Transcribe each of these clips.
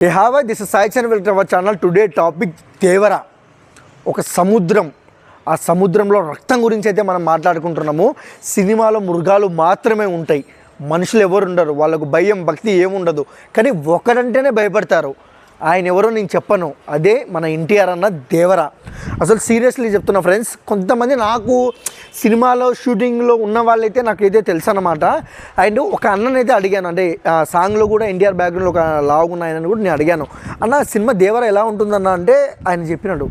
Hey, hi, this is Sai Chan. Welcome to our channel. Today topic దేవర ఒక సముద్రం. ఆ సముద్రంలో రక్తం గురించి అయితే మనం మాట్లాడుకుంటున్నాము. సినిమాలో మృగాలు మాత్రమే ఉంటాయి, మనుషులు ఎవరు ఉండరు, వాళ్ళకు భయం భక్తి ఏముండదు. కానీ ఒకరంటేనే భయపడతారు. ఆయన ఎవరో నేను చెప్పను, అదే మన ఎన్టీఆర్ అన్న దేవర. అసలు సీరియస్లీ చెప్తున్నా ఫ్రెండ్స్, కొంతమంది నాకు సినిమాలో షూటింగ్లో ఉన్న వాళ్ళైతే నాకైతే తెలుసు అన్నమాట. అండ్ ఒక అన్ననైతే అడిగాను, అంటే సాంగ్లో కూడా ఎన్టీఆర్ బ్యాక్గ్రౌండ్లో ఒక లావుగున్న ఆయనని కూడా నేను అడిగాను, అన్న సినిమా దేవర ఎలా ఉంటుందన్న అంటే ఆయన చెప్పినాడు,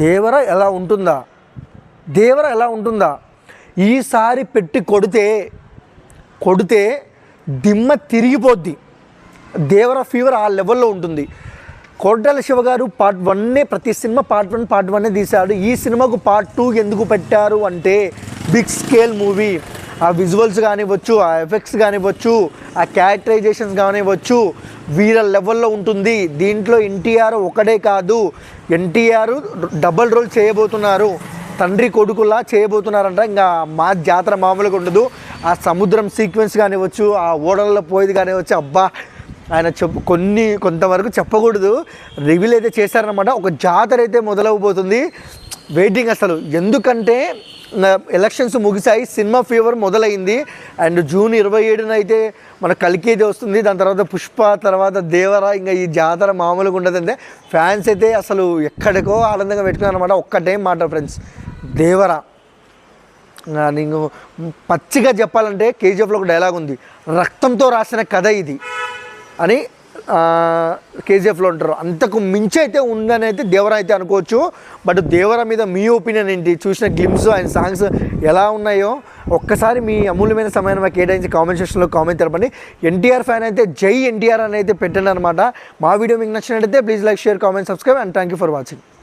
దేవర ఎలా ఉంటుందా, దేవర ఎలా ఉంటుందా, ఈసారి పెట్టి కొడితే దిమ్మ తిరిగిపోద్ది. దేవర ఫీవర్ ఆ లెవెల్లో ఉంటుంది. కొరటాల శివ గారు పార్ట్ 1 ప్రతి సినిమా పార్ట్ 1 తీశాడు. ఈ సినిమాకు పార్ట్ 2 ఎందుకు పెట్టారు అంటే బిగ్ స్కేల్ మూవీ, ఆ విజువల్స్ కానివ్వచ్చు, ఆ ఎఫెక్ట్స్ కానివ్వచ్చు, ఆ క్యారెక్టరైజేషన్స్ కానివ్వచ్చు, వీర లెవెల్లో ఉంటుంది. దీంట్లో ఎన్టీఆర్ ఒకడే కాదు, ఎన్టీఆర్ డబల్ రోల్ చేయబోతున్నారు, తండ్రి కొడుకులా చేయబోతున్నారంట. ఇంకా మా జాతర మామూలుగా ఉండదు. ఆ సముద్రం సీక్వెన్స్ కానివ్వచ్చు, ఆ ఓడల్లో పోయేది కానివ్వచ్చు, అబ్బా ఆయన కొంతవరకు చెప్పకూడదు, రివీల్ అయితే చేశారనమాట. ఒక జాతర అయితే మొదలవబోతుంది. వెయిటింగ్ అసలు, ఎందుకంటే ఎలక్షన్స్ ముగిసాయి, సినిమా ఫీవర్ మొదలైంది. అండ్ జూన్ 27న అయితే మన కల్కి వస్తుంది, దాని తర్వాత పుష్ప, తర్వాత దేవర. ఇంకా ఈ జాతర మామూలుగా ఉండదంటే ఫ్యాన్స్ అయితే అసలు ఎక్కడికో ఆనందంగా పెట్టుకున్నారు అనమాట. ఒక్కటే మాట ఫ్రెండ్స్, దేవర నేను పచ్చిగా చెప్పాలంటే కేజీఎఫ్లో ఒక డైలాగ్ ఉంది, రక్తంతో రాసిన కథ ఇది అని కేజీఎఫ్లో ఉంటారు. అంతకు మించి అయితే ఉందని అయితే దేవర అయితే అనుకోవచ్చు. బట్ దేవర మీద మీ ఒపీనియన్ ఏంటి? చూసిన గ్లిమ్స్, ఆయన సాంగ్స్ ఎలా ఉన్నాయో ఒక్కసారి మీ అమూల్యమైన సమయాన్ని మాకు కేటాయించి కామెంట్ సెక్షన్లో కామెంట్ తెలపండి. ఎన్టీఆర్ ఫ్యాన్ అయితే జై ఎన్టీఆర్ అని అయితే పెట్టండి అనమాట. మా వీడియో మీకు నచ్చినట్టయితే please like, share, comment, subscribe and thank you for watching.